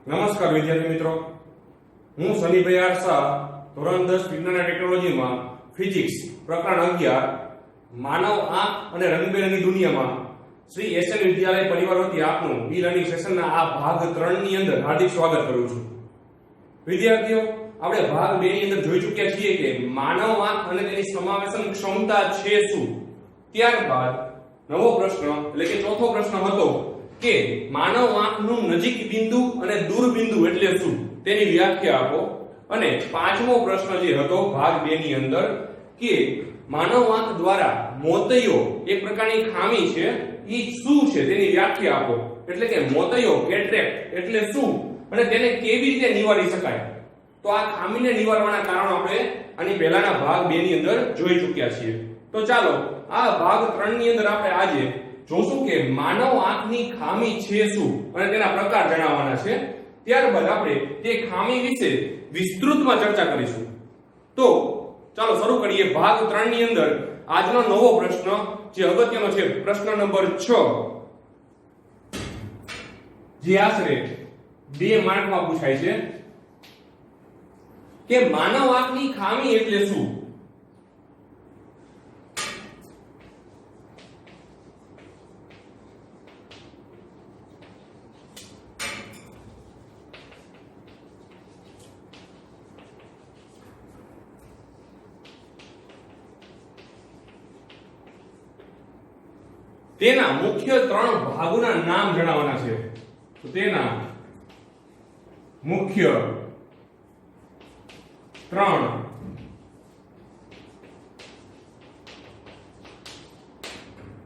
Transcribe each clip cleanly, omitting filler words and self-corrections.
નમસ્કાર વિદ્યાર્થી મિત્રો, હું સનીભાઈ આર શાહ, ધોરણ 10 વિજ્ઞાન અને ટેકનોલોજીમાં ફિઝિક્સ પ્રકરણ 11 માનવ આંખ અને રંગબેરંગી દુનિયામાં શ્રી એસએન વિદ્યાલય પરિવાર વતી આપનું ઈ લર્નિંગ સેશનના આ ભાગ 3 ની અંદર હાર્દિક સ્વાગત કરું છું. વિદ્યાર્થીઓ, આપણે ભાગ 2 ની અંદર જોઈ ચૂક્યા છીએ કે માનવ આંખ અને તેની સમાવેશન ક્ષમતા છે શું. ત્યારબાદ નવો પ્રશ્ન એટલે કે ચોથો પ્રશ્ન હતો કે માનવ આંખનું નજીક બિંદુ અને દૂર બિંદુ એટલે શું તેની વ્યાખ્યા આપો. અને પાંચમો પ્રશ્ન જે હતો ભાગ 2 ની અંદર કે માનવ આંખ દ્વારા મોતિયો એક પ્રકારની ખામી છે, ઈ શું છે તેની વ્યાખ્યા આપો. એટલે કે મોતિયો કેટરેક્ટ એટલે શું અને તેને કેવી રીતે નિવારી શકાય. તો આ ખામીને નિવારવાના કારણો આપણે આની પહેલાના ભાગ 2 ની અંદર જોઈ ચૂક્યા છીએ. તો ચાલો આ ભાગ 3 ની અંદર આપણે આજે જોશું કે માનવ આંખની ખામી છે શું અને તેના પ્રકાર જણાવવાના છે. ત્યારબાદ આપણે તે ખામી વિશે વિસ્તૃતમાં ચર્ચા કરીશું. તો ચાલો શરૂ કરીએ ભાગ 3 ની અંદર આજનો નવો પ્રશ્ન જે અગત્યનો છે, પ્રશ્ન નંબર 6, જે આશરે 2 માર્કમાં પૂછાય છે કે માનવ આંખની ખામી એટલે શું. તેના મુખ્ય 3 ભાગોના નામ જણાવવાના છે. તો તેના મુખ્ય 3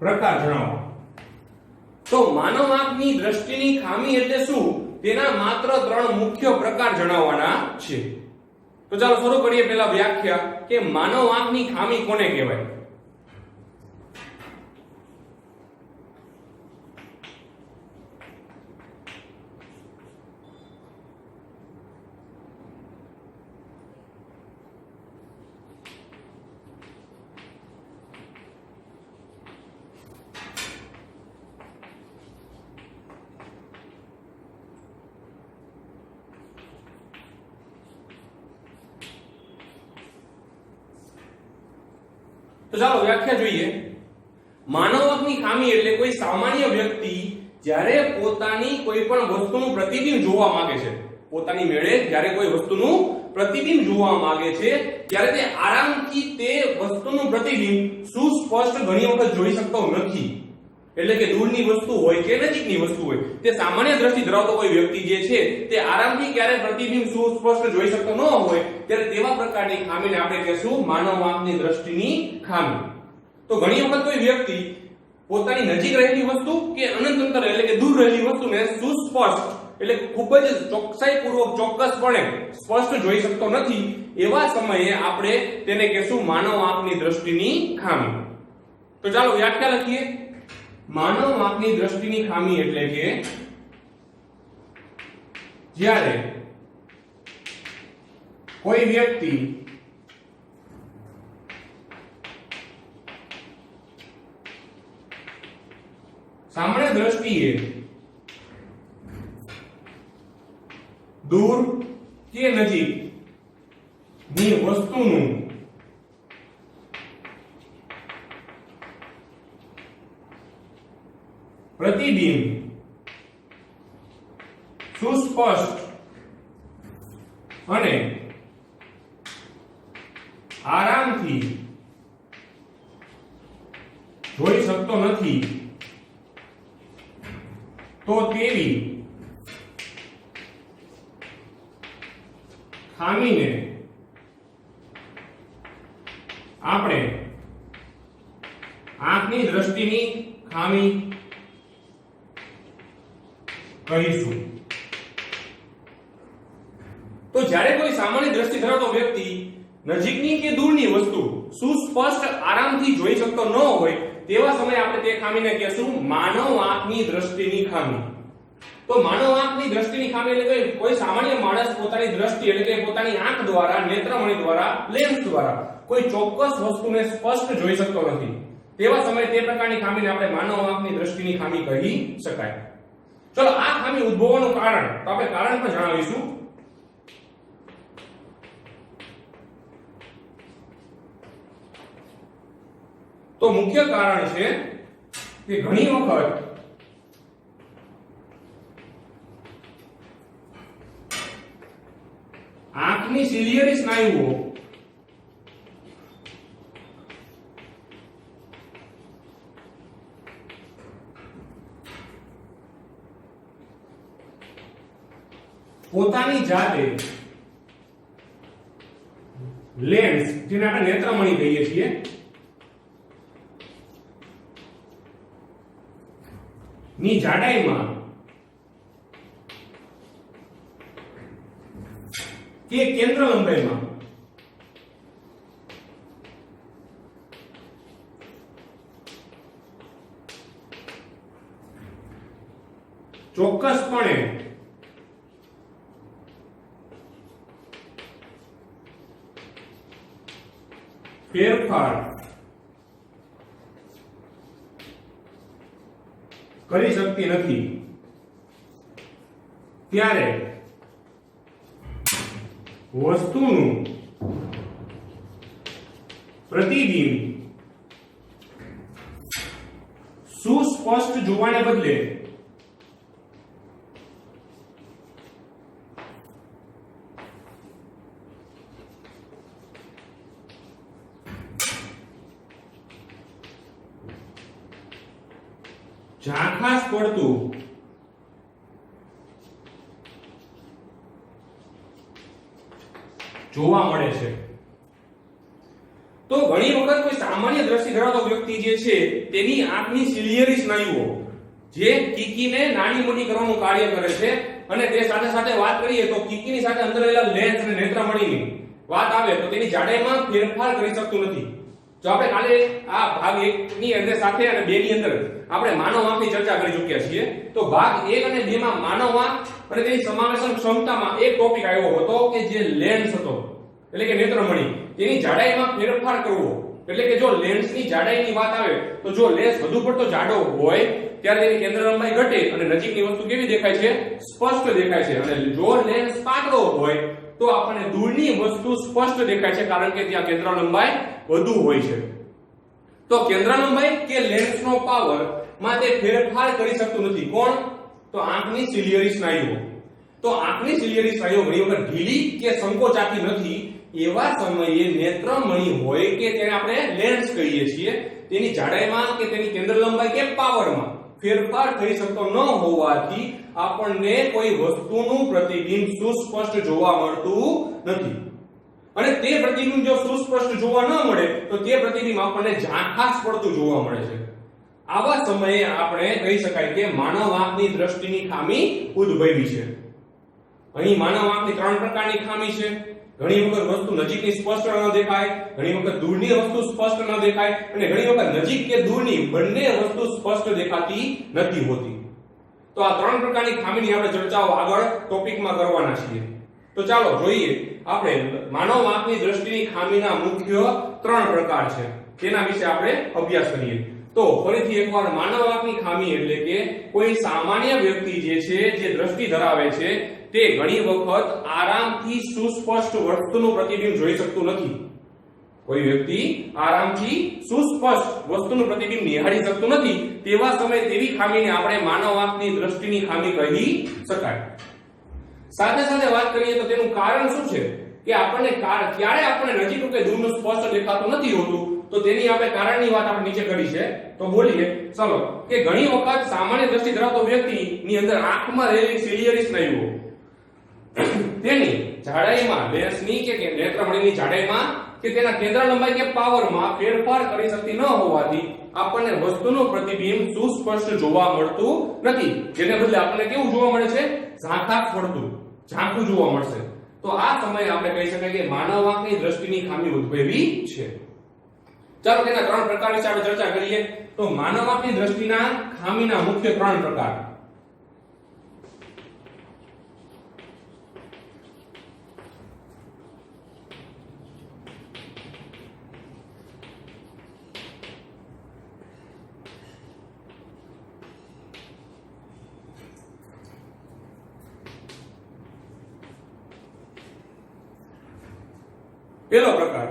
પ્રકાર જણાવો. તો માનવ આંખની દ્રષ્ટિની ખામી એટલે શું તેના માત્ર 3 મુખ્ય પ્રકાર જણાવવાના છે. તો ચાલો શરૂ કરીએ પહેલા વ્યાખ્યા કે માનવ આંખની ખામી કોને કહેવાય. તો ચાલો વ્યાખ્યા જોઈએ. માનવ આંખની ખામી એટલે કોઈ સામાન્ય વ્યક્તિ જ્યારે પોતાની કોઈ પણ વસ્તુનું પ્રતિબિંબ જોવા માંગે છે, પોતાની મેળે જ્યારે કોઈ વસ્તુનું પ્રતિબિંબ જોવા માંગે છે ત્યારે તે આરામથી તે વસ્તુનું પ્રતિબિંબ સુસ્પષ્ટ ઘણી વખત જોઈ શકતો નથી. એટલે કે દૂરની વસ્તુ હોય કે નજીકની વસ્તુ હોય, તે સામાન્ય દ્રષ્ટિ ધરાવતો કોઈ વ્યક્તિ જે છે તે આરામથી ક્યારે પ્રતિબિંબ સુસ્પષ્ટ જોઈ શકતો ન હોય ત્યારે તેવા પ્રકારની ખામીને આપણે કહેશું માનવ આંખની દ્રષ્ટિની ખામી. તો ઘણી વખત કોઈ વ્યક્તિ પોતાની નજીક રહેલી વસ્તુ કે અનંત અંતર એટલે કે દૂર રહેલી વસ્તુને સુસ્પષ્ટ એટલે ખૂબ જ ચોકસાઈપૂર્વક ચોક્કસપણે સ્પષ્ટ જોઈ શકતો નથી. એવા સમયે આપણે તેને કહેશું માનવ આંખની દ્રષ્ટિની ખામી. તો ચાલો વ્યાખ્યા લખીએ. માનવ આંખની દ્રષ્ટિની ખામી એટલે કે જ્યારે કોઈ વ્યક્તિ સામાન્ય દ્રષ્ટિએ દૂર કે નજીક ની વસ્તુનું પ્રતિબિંબ સુસ્પષ્ટ અને આરામથી જોઈ શકતો નથી, તો તેવી ખામીને આપણે આંખની દ્રષ્ટિની ખામી કહીશું. તો જ્યારે કોઈ સામાન્ય દ્રષ્ટિ ધરાવતો વ્યક્તિ નજીકની કે દૂરની વસ્તુ સુસ્પષ્ટ આરામથી જોઈ શકતો ન હોય તેવા સમયે આપણે તે ખામીને કહેશું માનવ આંખની દ્રષ્ટિની ખામી. તો માનવ આંખની દ્રષ્ટિની ખામી એટલે કોઈ સામાન્ય માણસ પોતાની દ્રષ્ટિ એટલે કે પોતાની આંખ દ્વારા, નેત્રમણી દ્વારા, લેન્સ દ્વારા કોઈ ચોક્કસ વસ્તુને સ્પષ્ટ જોઈ શકતો નથી. તેવા સમયે તે પ્રકારની ખામીને આપણે માનવ આંખની દ્રષ્ટિની ખામી કહી શકાય. ચલો આ ખામી ઉદ્ભવવાનું કારણ તો આપણે કારણ પણ જણાવીશું. તો મુખ્ય કારણ છે કે ઘણી વખત આંખની સિલિયરી સ્નાયુઓ પોતાની જાતે લેન્સ જેને આપણે નેત્રમણી કહીએ છીએ ની જાડાઈમાં કે કેન્દ્ર લંબાઈમાં ચોક્કસપણે ફેરફાર કરી શકતી નથી ત્યારે વસ્તુનું પ્રતિબિંબ સુસ્પષ્ટ જોવાને બદલે ઝાંખાસ પડતું જોવા મળે છે. તો ઘણી વખત કોઈ સામાન્ય દ્રષ્ટિ ધરાવતો વ્યક્તિ જે છે તેની આંખની સિલિયરી સ્નાયુઓ જે કીકીને નાની મોટી કરવાનું કાર્ય કરે છે અને તે સાથે સાથે વાત કરીએ તો કીકીની સાથે અંદર રહેલા લેન્સ અને નેત્રમણીની વાત આવે તો તેની જાડાઈમાં ફેરફાર કરી શકતું નથી. જો આપણે કાલે આ ભાગ 1 ની અંદર સાથે અને 2 ની અંદર આપણે માનવ આંખની ચર્ચા કરી ચૂક્યા છીએ તો ભાગ 1 અને 2 માં માનવ આંખ અને તેની સમાવેશન ક્ષમતામાં એક ટોપિક આવ્યો હતો કે જે લેન્સ હતો એટલે કે નેત્રમણી તેની જાડાઈમાં ફેરફાર કરવો એટલે કે જો લેન્સની જાડાઈની વાત આવે તો જો લેન્સ વધુ પડતો જાડો હોય ત્યારે તેની કેન્દ્ર લંબાઈ ઘટે અને નજીકની વસ્તુ કેવી દેખાય છે સ્પષ્ટ દેખાય છે અને જો લેન્સ પાતળો હોય તો આપણને દૂરની વસ્તુ સ્પષ્ટ દેખાય છે કારણ કે ત્યાં કેન્દ્ર લંબાઈ વધુ હોય છે. તો કેન્દ્ર લંબાઈ કે લેન્સનો પાવર માં તે ફેરફાર કરી શકતું નથી. કોણ? તો આંખની સિલિયરી સ્નાયુઓ. તો આંખની સિલિયરી સ્નાયુઓ ઘણી વખત ઢીલી કે સંકોચાતી નથી એવા સમયે નેત્રમણી હોય કે તેને આપણે લેન્સ કહીએ છીએ તેની જાડાઈમાં કે તેની કેન્દ્ર લંબાઈ કે પાવરમાં ફેરફાર થઈ શકતો ન હોવાથી આપણને કોઈ વસ્તુનું પ્રતિબિંબ સુસ્પષ્ટ જોવા મળતું નથી અને તે પ્રતિબિંબ જો સુસ્પષ્ટ જોવા ન મળે તો તે પ્રતિબિંબ આપણને ઝાંખાસ પડતું જોવા મળે છે. આવા સમયે આપણે કહી શકાય કે માનવ આંખની દ્રષ્ટિની ખામી ઉદ્ભવી છે. અહીં માનવ આંખની 3 પ્રકારની ખામી છે. ઘણી વખત વસ્તુ નજીકની સ્પષ્ટ ન દેખાય, ઘણી વખત દૂરની વસ્તુ સ્પષ્ટ ન દેખાય અને ઘણી વખત નજીક કે દૂરની બંને વસ્તુ સ્પષ્ટ દેખાતી નથી હોતી. તો આ 3 પ્રકારની ખામીની આપણે ચર્ચાઓ આગળ ટોપિકમાં કરવાના છીએ. તો ચાલો જોઈએ આપણે માનવ આંખની દ્રષ્ટિની ખામીના મુખ્ય 3 પ્રકાર છે તેના વિશે આપણે અભ્યાસ કરીએ. તો ફરીથી એકવાર માનવ આંખની ખામી એટલે કે કોઈ સામાન્ય વ્યક્તિ જે છે જે દ્રષ્ટિ ધરાવે છે તે ઘણી વખત આરામથી સુસ્પષ્ટ વસ્તુનું પ્રતિબિંબ જોઈ શકતું નથી. કોઈ વ્યક્તિ આરામથી સુસ્પષ્ટ વસ્તુનું પ્રતિબિંબ નિહાળી શકતું નથી તેવા સમયે તેવી ખામીને આપણે માનવ આંખની દ્રષ્ટિની ખામી કહી શકાય. સાથે સાથે વાત કરીએ તો તેનું કારણ શું છે કે આપણને ક્યારે આપણને નજીક કે દૂરનું સ્પષ્ટ દેખાતું નથી હોતું તો તેની આપણે કારણની વાત આપણે નીચે કરી છે. તો બોલીએ ચલો કે ઘણી વખત સામાન્ય દ્રષ્ટિ ધરાવતો વ્યક્તિની અંદર આંખમાં રહેલી સિલિયરી સ્નાયુઓ તેની જાડાઈમાં લેન્સની કે નેત્રમણીની જાડાઈમાં કે તેના કેન્દ્ર લંબાઈ કે પાવરમાં ફેરફાર કરી શકતી ન હોવાથી આપણને વસ્તુનું પ્રતિબિંબ સુસ્પષ્ટ જોવા મળતું નથી. જેને બદલે આપણને કેવું જોવા મળે છે? ઝાંખાસ પડતું, ઝાંખું જોવા મળશે. તો આ સમયે આપણે કહી શકાય કે માનવ આંખની દ્રષ્ટિની ખામી ઉદ્ભવી છે. ચાલો તેના 3 પ્રકાર વિશે આપણે ચર્ચા કરીએ. તો માનવ આંખની દ્રષ્ટિના ખામીના મુખ્ય 3 પ્રકાર. પહેલો પ્રકાર,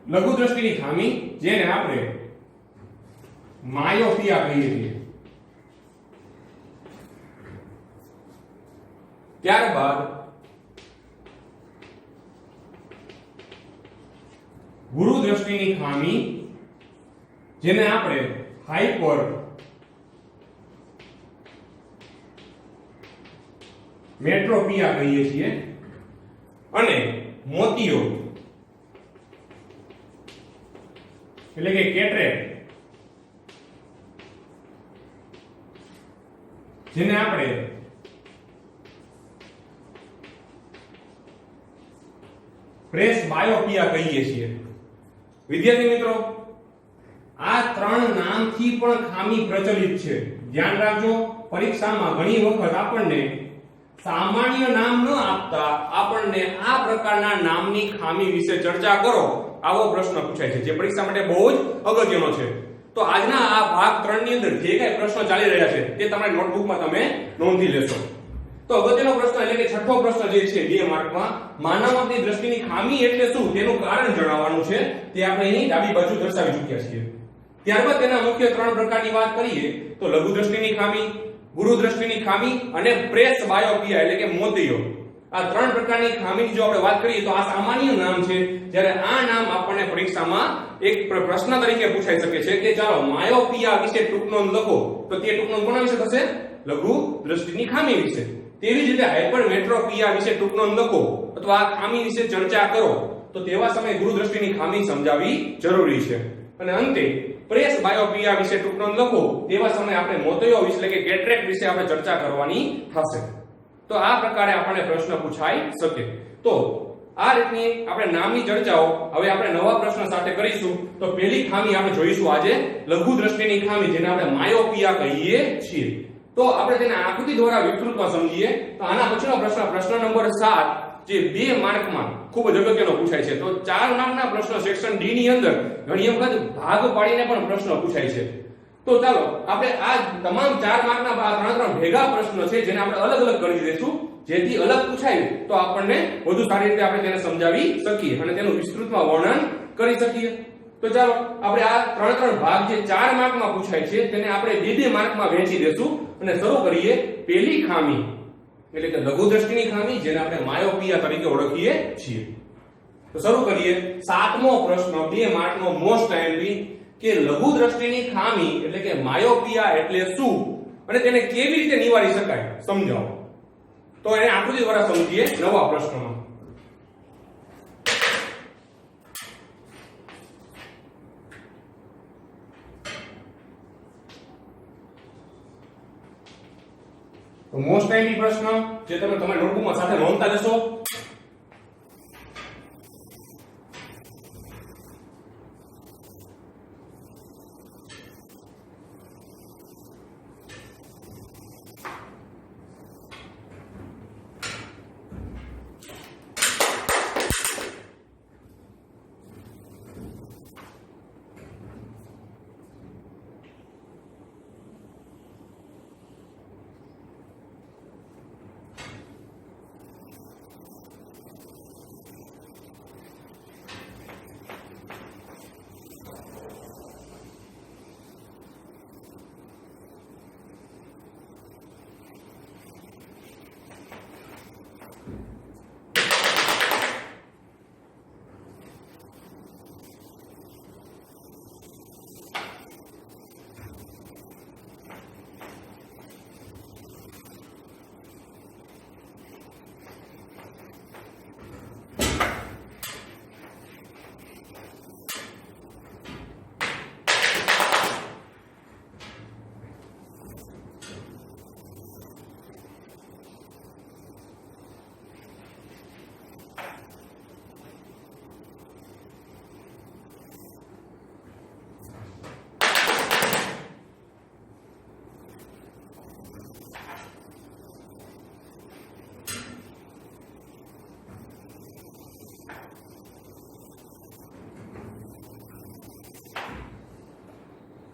લઘુ દ્રષ્ટિની ખામી, જેને આપણે માયોપિયા કહીએ છીએ. ત્યારબાદ ગુરુ દ્રષ્ટિની ખામી, જેને આપણે હાઇપર મેટ્રોપિયા કહીએ છીએ. અને મોતિયો એટલે કે કેટરેક્ટ, જેને આપણે પ્રેસ બાયોપિયા કહીએ છીએ. વિદ્યાર્થી મિત્રો, આ ત્રણ નામથી પણ ખામી પ્રચલિત છે. ધ્યાન રાખજો, પરીક્ષામાં ઘણી વખત આપણને સામાન્ય નામ ન આપતા આપણને આ પ્રકારના નામની ખામી વિશે ચર્ચા કરો આવો પ્રશ્ન પૂછાય છે, જે પરીક્ષા માટે બહુ જ અગત્યનો છે. તો આજના આ ભાગ 3 ની અંદર જે કઈ પ્રશ્નો ચાલી રહ્યા છે તે તમારી નોટબુકમાં તમે નોંધી લેશો. તો અગત્યનો પ્રશ્ન એટલે કે છઠ્ઠો પ્રશ્ન જે છે 2 માર્કમાં, માનવ આંખની દ્રષ્ટિની ખામી એટલે શું તેનું કારણ જણાવવાનું છે. તે આપણે અહીં ડાબી બાજુ દર્શાવી ચૂક્યા છીએ. ત્યારબાદ તેના મુખ્ય 3 પ્રકારની વાત કરીએ તો લઘુ દ્રષ્ટિની ખામી, ગુરુ દ્રષ્ટિની ખામી અને પ્રેસ બાયોપિયા એટલે કે મોતિયો. આ 3 પ્રકારની ખામીની જો આપણે વાત કરીએ તો આ સામાન્ય નામ છે. જ્યારે આ નામ આપણને પરીક્ષામાં એક પ્રશ્ન તરીકે પૂછાઈ શકે છે કે ચાલો માયોપિયા વિશે ટૂંક નોંધ લખો, તો તે ટૂંક નોંધ કોના વિશે થશે? લઘુ દ્રષ્ટિની ખામી વિશે. તેવી જ રીતે હાઇપરમેટ્રોપિયા વિશે ટૂંક નોંધ લખો અથવા આ ખામી વિશે ચર્ચા કરો, તો તેવા સમયે ગુરુ દ્રષ્ટિની ખામી સમજાવવી જરૂરી છે. અને અંતે પ્રેસ બાયોપિયા વિશે ટૂંક નોંધ લખો, તેવા સમયે આપણે મોતિયો વિશે એટલે કે કેટરેક્ટ વિશે આપણે ચર્ચા કરવાની થશે. તો આ પ્રકારે આપણને પ્રશ્ન પૂછાઈ શકે. તો આ રીતની આપણે નામની ચર્ચાઓ હવે આપણે નવા પ્રશ્ન સાથે કરીશું. તો પહેલી ખામી આપણે જોઈશું આજે લઘુ દ્રષ્ટિની ખામી, જેને આપણે માયોપિયા કહીએ છીએ. તો આપણે તેને આકૃતિ દ્વારા વિસ્તૃતમાં સમજીએ. તો આના પછીનો પ્રશ્ન નંબર 7 જે 2 માર્કમાં ખૂબ જ અગત્યનો પૂછાય છે. તો 4 માર્કના પ્રશ્ન સેક્શન ડી ની અંદર ઘણી વખત ભાગ પાડીને પણ પ્રશ્ન પૂછાય છે. તો ચાલો આપણે આ તમામ 4 માર્કના 3 ભેગા પ્રશ્નો છે જેને આપણે અલગ અલગ કરી દઈશું, જેથી અલગ પૂછાય તો આપણને વધુ સારી રીતે આપણે તેને સમજાવી શકીએ અને તેનું વિસ્તૃતમાં વર્ણન કરી શકીએ. તો ચાલો આપણે આ 3 ભાગ જે 4 માર્કમાં પૂછાય છે તેને આપણે 2 માર્કમાં વહેંચી દેશું અને શરૂ કરીએ પહેલી ખામી એટલે કે લઘુ દ્રષ્ટિની ખામી, જેને આપણે માયોપિયા તરીકે ઓળખીએ છીએ. તો શરૂ કરીએ 7મો પ્રશ્ન 2 માર્કનો મોસ્ટ આઈએમપી કે લઘુ દ્રષ્ટિની ખામી એટલે કે માયોપિયા એટલે શું અને તેને કેવી રીતે નિવારી શકાય સમજાવો. તો એને આકૃતિ દ્વારા સમજીએ નવા પ્રશ્નમાં. તો મોસ્ટ આઈએમપી પ્રશ્ન જે તમે તમારી નોટબુકમાં સાથે નોંધતા જશો.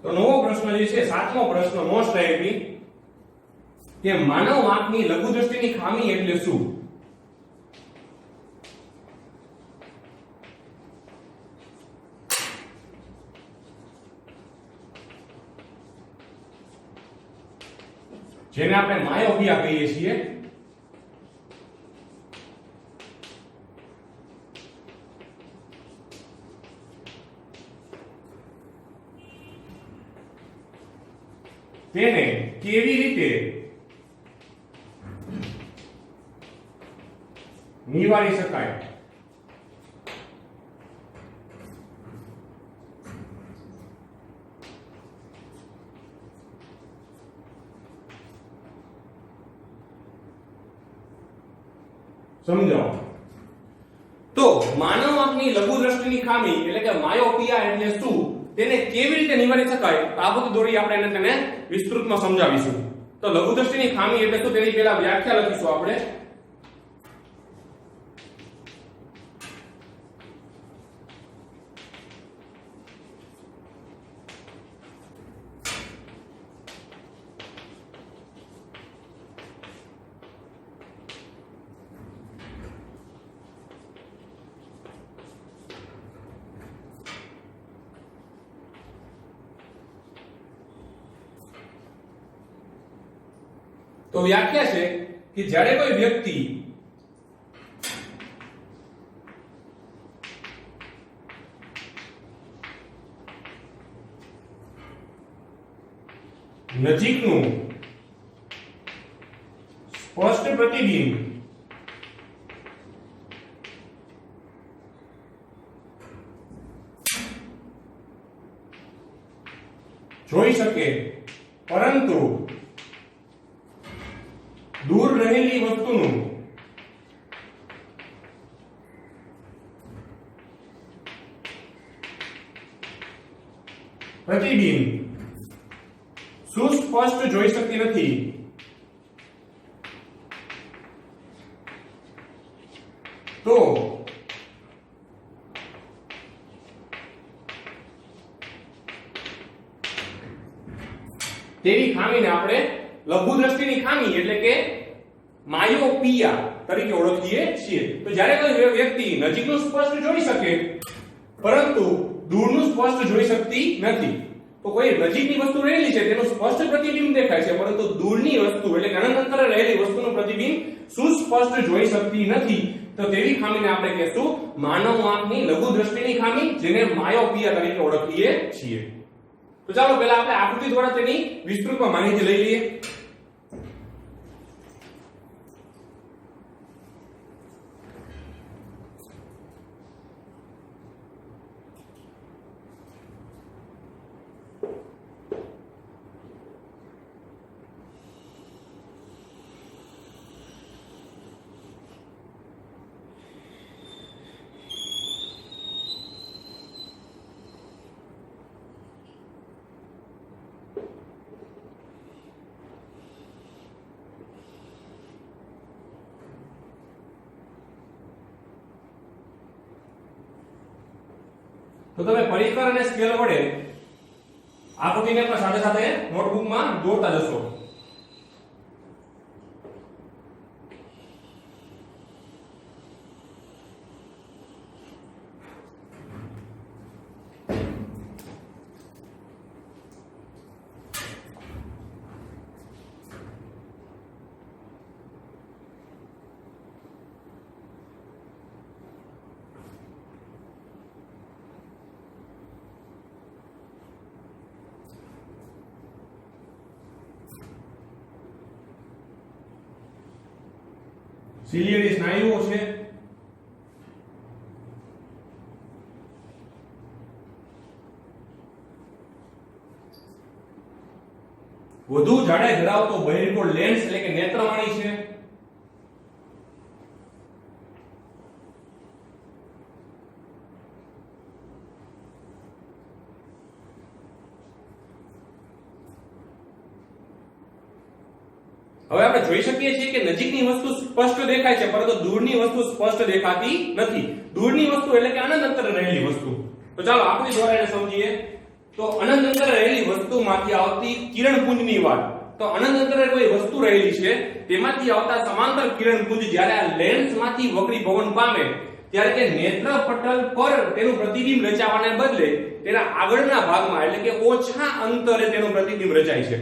તો નવો પ્રશ્ન જે છે સાતમો પ્રશ્ન મોસ્ટ આઈપી કે માનવ આંખની લઘુ દ્રષ્ટિની ખામી એટલે શું? જેને આપણે માયોપિયા કહીએ છીએ. તેને કેવી રીતે નિવારી શકાય? સમજાવો. તો માનવ આંખની લઘુ દ્રષ્ટિની ખામી એટલે કે માયોપિયા એટલે શું, તેને કેવી રીતે નિવારી શકાય, આ બધું દોરી આપણે તેને વિસ્તૃતમાં સમજાવીશું. તો લઘુ દ્રષ્ટિની ખામી એટલે શું તેની પહેલા વ્યાખ્યા લખીશું આપણે. તો વ્યાખ્યા છે કે જ્યારે કોઈ વ્યક્તિ નજીકનું સ્પષ્ટ પ્રતિબિંબ જોઈ શકે પરંતુ દૂર રહેલી વસ્તુનું પ્રતિબિંબ સુસ્પષ્ટ જોઈ શકતી નથી, તો તેવી ખામીને આપણે લઘુ દ્રષ્ટિની ખામી એટલે કે માયોપિયા તરીકે ઓળખીએ છીએ. તો જ્યારે કોઈ વ્યક્તિ નજીકનું સ્પષ્ટ જોઈ શકે પરંતુ દૂરનું સ્પષ્ટ જોઈ શકતી નથી, તો કોઈ નજીકની વસ્તુ રહેલી છે તેનું સ્પષ્ટ પ્રતિબિંબ દેખાય છે પરંતુ દૂરની વસ્તુ એટલે કે અનંત અંતરે રહેલી વસ્તુનું પ્રતિબિંબ સુસ્પષ્ટ જોઈ શકતી નથી, તો તેવી ખામીને આપણે કહેશું માનવ આંખની લઘુ દ્રષ્ટિની ખામી, જેને માયોપિયા તરીકે ઓળખીએ છીએ. તો ચાલો પહેલા આપણે આકૃતિ દ્વારા તેની વિસ્તૃતમાં માહિતી લઈ લઈએ. તો તમે પરિકર અને સ્કેલ વડે આકૃતિને પણ સાથે સાથે નોટબુકમાં દોરતા જશો. સિલિયરી સ્નાયુઓ છે, વધુ જાડાઈ ધરાવતો બહિર્ગોળ લેન્સ એટલે કે નેત્રમાળી છે, હવે આપણે જોઈ શકીએ છીએ કે નજીકની વસ્તુ સ્પષ્ટ દેખાય છે પરંતુ દૂરની વસ્તુ સ્પષ્ટ દેખાતી નથી. દૂરની વસ્તુ એટલે કે અનંત અંતરે રહેલી વસ્તુ. તો ચાલો આકૃતિ દ્વારા એને સમજીએ. તો અનંત અંતરે રહેલી વસ્તુમાંથી આવતી કિરણપુંજની વાત. તો અનંત અંતરે કોઈ વસ્તુ રહેલી છે તેમાંથી આવતા સમાંતર કિરણપુંજ જ્યારે આ લેન્સમાંથી વક્રીભવન પામે ત્યારે તે નેત્રપટલ પર તેનું પ્રતિબિંબ રચાવાને બદલે તેના આગળના ભાગમાં એટલે કે ઓછા અંતરે તેનું પ્રતિબિંબ રચાય છે.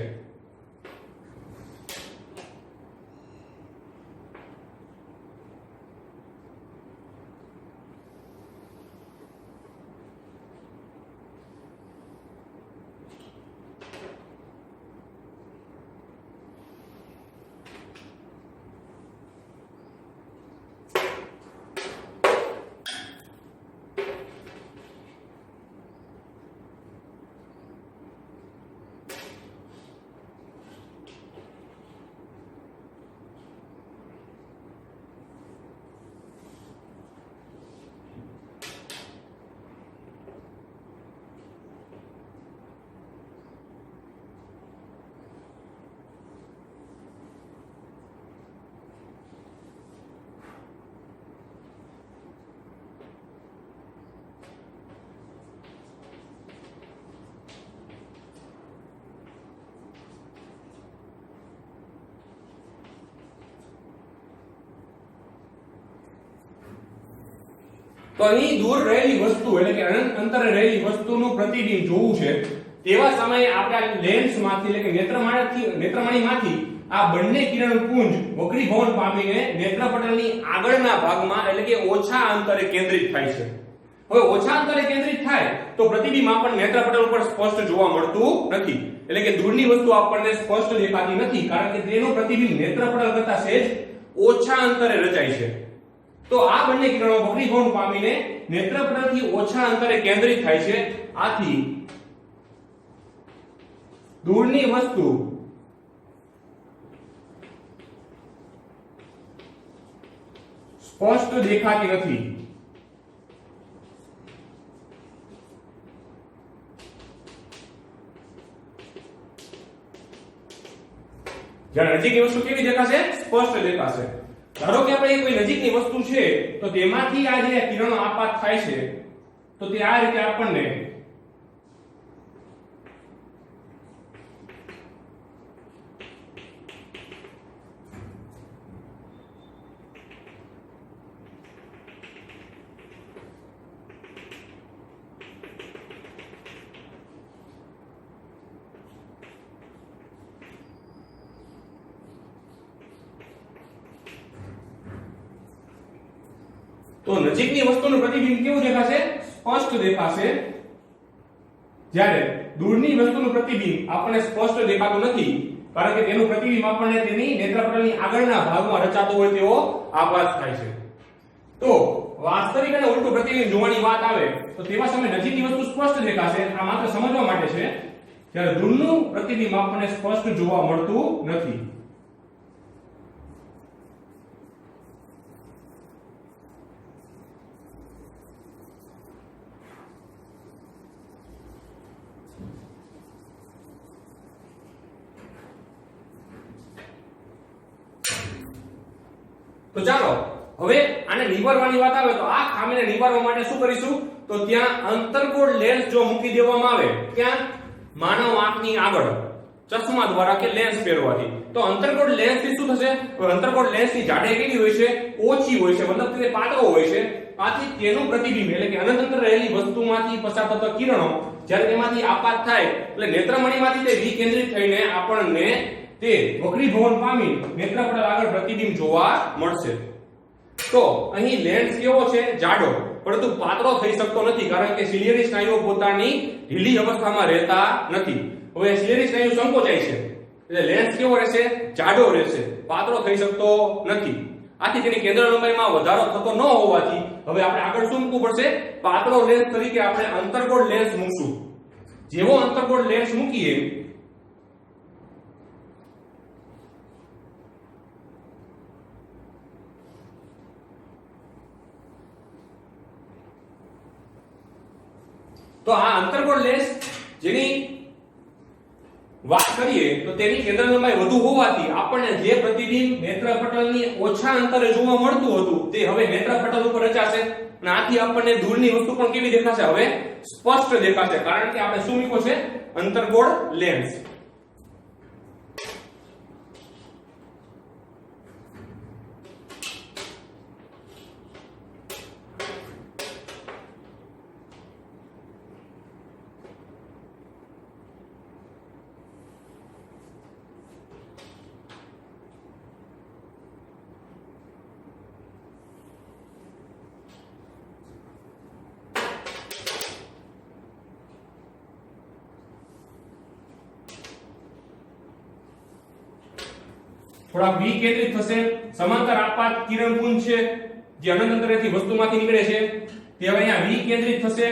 તો અહીં દૂર રહેલી વસ્તુ એટલે કે અનંત અંતરે રહેલી વસ્તુનું પ્રતિબિંબ જોવું છે તેવા સમયે આપણે લેન્સમાંથી એટલે કે નેત્રમણીમાંથી આ બંને કિરણપુંજ વક્રીભવન પામીને નેત્રપટલની આગળના ભાગમાં એટલે કે ઓછા અંતરે કેન્દ્રિત થાય છે. હવે ઓછા અંતરે કેન્દ્રિત થાય તો પ્રતિબિંબ આપણને નેત્રપટલ ઉપર સ્પષ્ટ જોવા મળતું નથી. એટલે કે દૂરની વસ્તુ આપણને સ્પષ્ટ દેખાતી નથી કારણ કે તેનું પ્રતિબિંબ નેત્રપટલ કરતા સહેજ ઓછા અંતરે રચાય છે. તો આ બંને કિરણો વક્રીભવન પામીને નેત્રપટલથી ઓછા અંતરે કેન્દ્રિત થાય છે. આથી દૂરની વસ્તુ સ્પષ્ટ દેખાતી નથી. જ્યારે નજીકની વસ્તુ કેવી દેખાશે? સ્પષ્ટ દેખાશે. ધારો કે આપણે કોઈ નજીકની વસ્તુ છે તો તેમાંથી આ જે કિરણો આપાત થાય છે તો તે આ રીતે આપણને તો નજીકની વસ્તુનું પ્રતિબિંબ કેવું દેખાશે? સ્પષ્ટ દેખાશે. જ્યારે દૂરની વસ્તુનું પ્રતિબિંબ આપણને સ્પષ્ટ દેખાતું નથી કારણ કે તેનું પ્રતિબિંબ આપણને તેની નેત્રપટલની આગળના ભાગમાં રચાતો હોય તેવો આભાસ થાય છે. તો વાસ્તવિક અને ઉલટું પ્રતિબિંબ જોવાની વાત આવે તો તેવા સમયે નજીકની વસ્તુ સ્પષ્ટ દેખાશે. આ માત્ર સમજવા માટે છે. જ્યારે દૂરનું પ્રતિબિંબ આપણને સ્પષ્ટ જોવા મળતું નથી. તો ચાલો હવે આને નિવારવાની વાત આવે તો આ ખામીને નિવારવા માટે શું કરીશું? તો ત્યાં અંતર્ગોળ લેન્સ જો મૂકી દેવામાં આવે ત્યાં માનવ આંખની આગળ ચશ્મા દ્વારા કે લેન્સ પહેરવાથી તો અંતર્ગોળ લેન્સ થી શું થશે? અંતર્ગોળ લેન્સ ની જાડાઈ કેવી હોય છે? ઓછી હોય છે, મતલબ કે પાતળો હોય છે. આથી તેનું પ્રતિબિંબ એટલે કે અનંત અંતરે રહેલી વસ્તુમાંથી પસાર થતા કિરણો જ્યારે તેમાંથી આપાત થાય એટલે નેત્રમણીમાંથી તે વિકેન્દ્રિત થઈને આપણને તે વક્રીભવન પામી નેત્રપટલ આગળ પ્રતિબિંબ જોવા મળશે. તો અહીં લેન્સ કેવો છે? જાડો, પરંતુ પાતળો થઈ શકતો નથી કારણ કે સિલિયરી સ્નાયુઓ પોતાની ઢીલી અવસ્થામાં રહેતા નથી. હવે સિલિયરી સ્નાયુ સંકોચાય છે એટલે લેન્સ કેવો રહેશે? જાડો રહેશે, પાતળો થઈ શકતો નથી. આથી તેની કેન્દ્ર લંબાઈમાં વધારો થતો ન હોવાથી હવે આપણે આગળ શું મૂકવું પડશે? પાતળો લેન્સ તરીકે આપણે અંતર્ગોળ લેન્સ મૂકશું. જેવો અંતર્ગોળ લેન્સ મૂકીએ તો આ અંતર્ગોળ લેન્સ જેની વાત કરીએ તો તેની કેન્દ્ર લંબાઈ વધુ હોવાથી આપણને જે પ્રતિબિંબ નેત્રપટલની ઓછા અંતરે જોવા મળતું હતું તે હવે નેત્રપટલ ઉપર રચાશે અને આથી આપણને દૂરની વસ્તુ પણ કેવી દેખાશે? હવે સ્પષ્ટ દેખાશે, કારણ કે આપણે શું મૂક્યો છે? અંતર્ગોળ લેન્સ. થોડા વિકેન્દ્રિત થશે. સમાંતર આપાત કિરણપુંજ છે જે અનંત અંતરેથી વસ્તુમાંથી નીકળે છે તે હવે અહીંયા વિકેન્દ્રિત થશે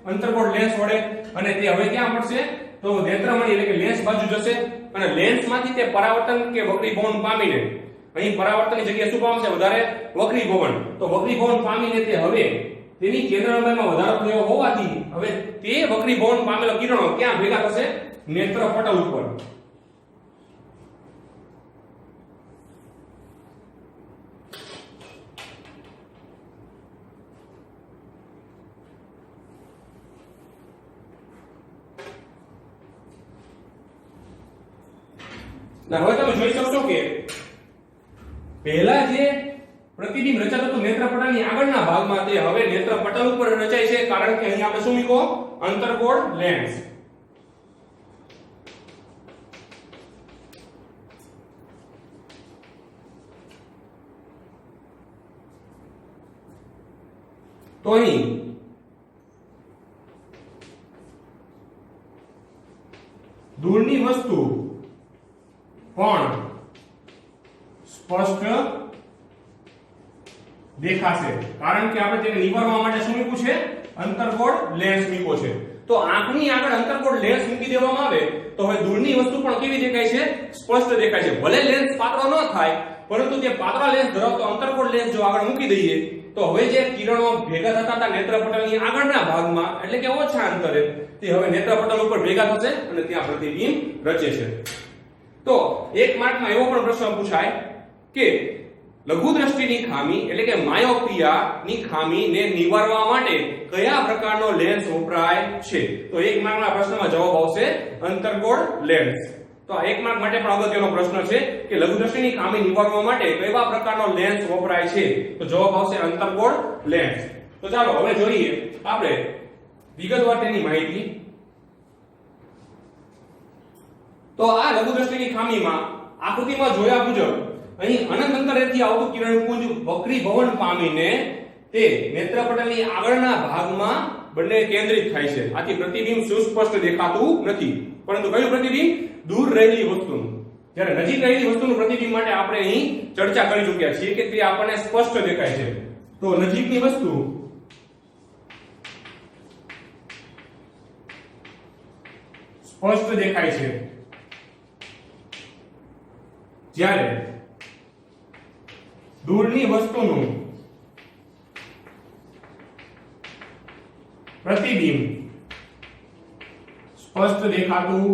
અંતર્ગોળ લેન્સ વડે, અને તે હવે ક્યાં પડશે? તો નેત્રમણી એટલે કે લેન્સ બાજુ જશે અને લેન્સમાંથી તે પરાવર્તન કે વક્રીભવન પામીને અહીં પરાવર્તનની જગ્યાએ શું પામશે? વધારે વક્રીભવન. તો વક્રીભવન પામીને તે હવે તેની કેન્દ્ર લંબાઈમાં વધારો થયો હોવાથી હવે તે વક્રીભવન પામેલા કિરણો ક્યાં ભેગા થશે? નેત્રપટલ ઉપર. હવે તમે જોઈ શકશો કે પહેલા જે પ્રતિબિંબ રચાતું હતું નેત્રપટલની આગળના ભાગમાં તે હવે નેત્રપટલ ઉપર રચાય છે, કારણ કે અહીં આપણે શું મૂક્યો? અંતર્ગોળ લેન્સ. તો અહીં દૂરની વસ્તુ પણ સ્પષ્ટ દેખાશે, કારણ કે આપણે તેને નિવારવા માટે શું મૂક્યું છે? અંતર્ગોળ લેન્સ મૂક્યો છે. તો આંખની આગળ અંતર્ગોળ લેન્સ મૂકી દેવામાં આવે તો હવે દૂરની વસ્તુ પણ કેવી દેખાય છે? સ્પષ્ટ દેખાય છે. ભલે લેન્સ પાતળો ન થાય, પરંતુ તે પાતળા લેન્સ ધરાવતો અંતર્ગોળ લેન્સ જો આગળ મૂકી દઈએ તો હવે જે કિરણો ભેગા થતા હતા નેત્રપટલની આગળના ભાગમાં એટલે કે ઓછા અંતરે તે હવે નેત્રપટલ ઉપર ભેગા થશે અને ત્યાં પ્રતિબિંબ રચે છે. તો એક માર્કમાં એવો પણ પ્રશ્ન પૂછાય કે લઘુ દ્રષ્ટિની ખામી એટલે કે માયોપિયાની ખામીને નિવારવા માટે કયા પ્રકારનો લેન્સ વપરાય છે? તો એક માર્કના પ્રશ્નમાં જવાબ આવશે અંતર્ગોળ લેન્સ. તો આ એક માર્ક માટે પણ અગત્યનો પ્રશ્ન છે કે લઘુ દ્રષ્ટિની ખામી નિવારવા માટે કયા પ્રકારનો લેન્સ વપરાય છે? તો જવાબ આવશે અંતર્ગોળ લેન્સ. તો ચાલો હવે જોઈએ આપણે વિગતવાર તેની માહિતી. તો આ લઘુ દ્રષ્ટિની ખામીમાં આકૃતિમાં જોયા મુજબ અહીં અનંત અંતરેથી આવતું કિરણપુંજ વક્રીભવન પામીને તે નેત્રપટલની આગળના ભાગમાં બંને કેન્દ્રિત થાય છે. આથી પ્રતિબિંબ સુસ્પષ્ટ દેખાતું નથી, પરંતુ કયું પ્રતિબિંબ? દૂર રહેલી વસ્તુનું. જ્યારે નજીક રહેલી વસ્તુનું પ્રતિબિંબ માટે આપણે અહીં ચર્ચા કરી ચૂક્યા છીએ કે તે આપણને સ્પષ્ટ દેખાય છે. તો નજીકની વસ્તુ સ્પષ્ટ દેખાય છે, જ્યારે દૂરની વસ્તુનું પ્રતિબિંબ સ્પષ્ટ દેખાતું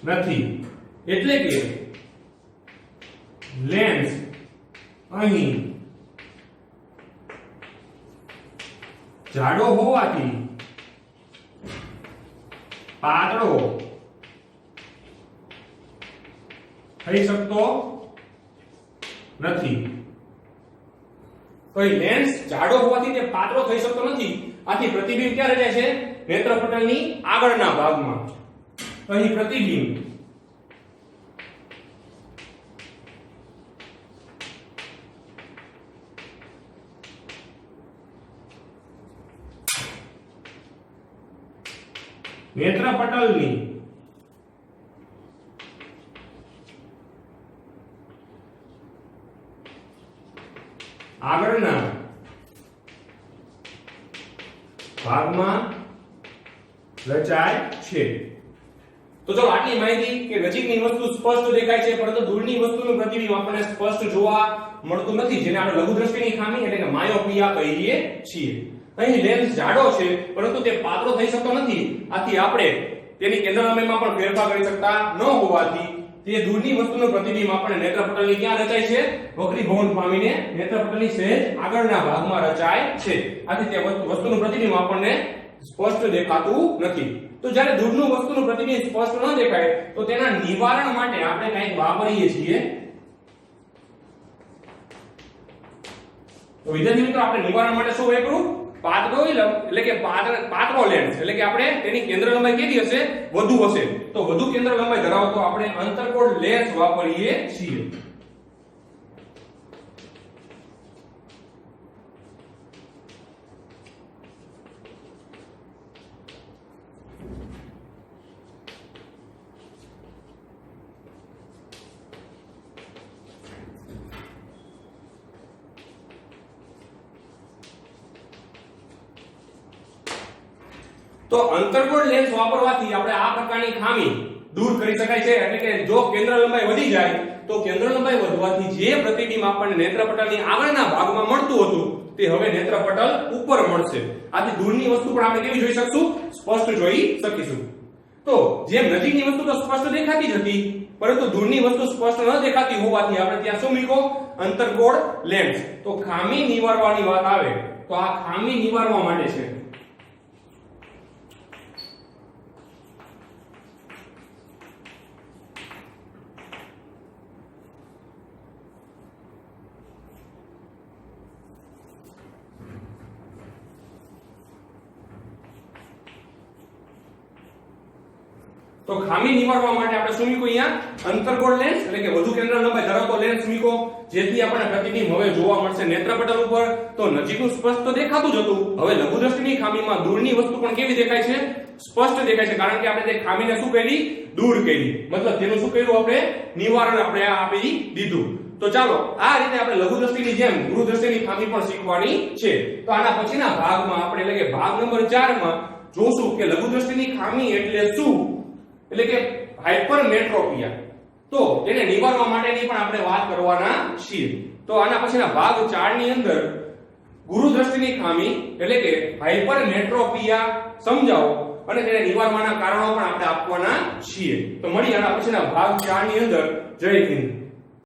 નથી. એટલે કે લેન્સ અહીં જાડો હોવાથી પાતળો થઈ શકતો નથી. તો એ લેન્સ જાડો હોવાથી તે પાતળો થઈ શકતો નથી. આથી પ્રતિબિંબ ક્યાં રચાય છે? નેત્રપટલની આગળના ભાગમાં. અહીં પ્રતિબિંબ નેત્રપટલની આગળના ભાગમાં રચાય છે. તો ચલો આટલી માહિતી કે નજીકની વસ્તુ સ્પષ્ટ દેખાય છે પરંતુ દૂરની વસ્તુનું પ્રતિબિંબ આપણને સ્પષ્ટ જોવા મળતું નથી, જેને આપણે લઘુ દ્રષ્ટિની ખામી એટલે કે માયોપિયા કહીએ છીએ. અહીં લેન્સ જાડો છે પરંતુ તે પાતળો થઈ શકતો નથી. આથી આપણે તેની કેન્દ્ર લંબાઈમાં પણ ફેરફાર કરી શકતા ન હોવાથી તે દૂરની વસ્તુનું પ્રતિબિંબ આપણે નેત્રપટલની ક્યાં રચાય છે? વક્રીભવન પામીને નેત્રપટલની સહેજ આગળના ભાગમાં રચાય છે. આથી તે વસ્તુનું પ્રતિબિંબ આપણને સ્પષ્ટ દેખાતું નથી. તો જ્યારે દૂરનું વસ્તુનું પ્રતિબિંબ સ્પષ્ટ ન દેખાય તો તેના નિવારણ માટે આપણે કંઈક વાપરીએ છીએ. તો વિદ્યાર્થી મિત્રો, આપણે નિવારણ માટે શું વાપરું? પાતળો એટલે કે પાતળો લેન્સ, એટલે કે આપણે તેની કેન્દ્ર લંબાઈ કેટલી હશે? વધુ હશે. તો વધુ કેન્દ્ર લંબાઈ ધરાવતો આપણે અંતર્કોણ લેન્સ વાપરીએ છીએ. તો અંતર્કોણ લેન્સ વાપરવાથી આપણે આ પ્રકારની ખામી દૂર કરી શકાય છે. એટલે કે જો કેન્દ્ર લંબાઈ વધી જાય તો કેન્દ્ર લંબાઈ વધવાથી જે પ્રતિબિંબ આપણને નેત્રપટલની આગળના ભાગમાં મળતું હતું તે હવે નેત્રપટલ ઉપર મળશે. આથી દૂરની વસ્તુ પણ આપણે કેવી જોઈ શકશું? સ્પષ્ટ જોઈ શકીશું. તો જેમ નજીકની વસ્તુ તો સ્પષ્ટ દેખાતી જ હતી, પરંતુ દૂરની વસ્તુ સ્પષ્ટ ન દેખાતી હોવાથી આપણે ત્યાં શું મૂક્યો? અંતર્કોણ લેન્સ. તો ખામી નિવારવાની વાત આવે તો આ ખામી નિવારવા માટે છે. તો ખામી નિવારવા માટે આપણે શું મૂક્યું? અહીંયા અંતર્કોણ લેન્સ, એટલે કે વધુ કેન્દ્ર લંબાઈ ધરાવતો લેન્સ મૂક્યો, જેથી આપણને પ્રતિબિંબ હવે જોવા મળશે નેત્રપટલ ઉપર. તો નજીકનું સ્પષ્ટ તો દેખાતું જ હતું, હવે લઘુ દ્રષ્ટિની ખામીમાં દૂરની વસ્તુ પણ કેવી દેખાય છે? સ્પષ્ટ દેખાય છે. કારણ કે આપણે તે ખામીને શું કરી? દૂર કરી. મતલબ તેનું શું કર્યું? આપણે નિવારણ આપણે આપી દીધું. તો ચાલો આ રીતે આપણે લઘુ દ્રષ્ટિની જેમ ગુરુ દ્રષ્ટિની ખામી પણ શીખવાની છે. તો આના પછીના ભાગમાં આપણે એટલે કે ભાગ નંબર 4 માં જોશું કે લઘુ દ્રષ્ટિની ખામી એટલે શું, એટલે કે હાઇપરમેટ્રોપિયા. તો તેને નિવારવા માટેની પણ આપણે વાત કરવાના છીએ. તો આના પછીના ભાગ 4 ની અંદર ગુરુ દ્રષ્ટિની ખામી એટલે કે હાઇપરમેટ્રોપિયા સમજાવો અને તેને નિવારવાના કારણો પણ આપણે આપવાના છીએ. તો મળીએ આના પછીના ભાગ 4 ની અંદર. જય હિન્દ.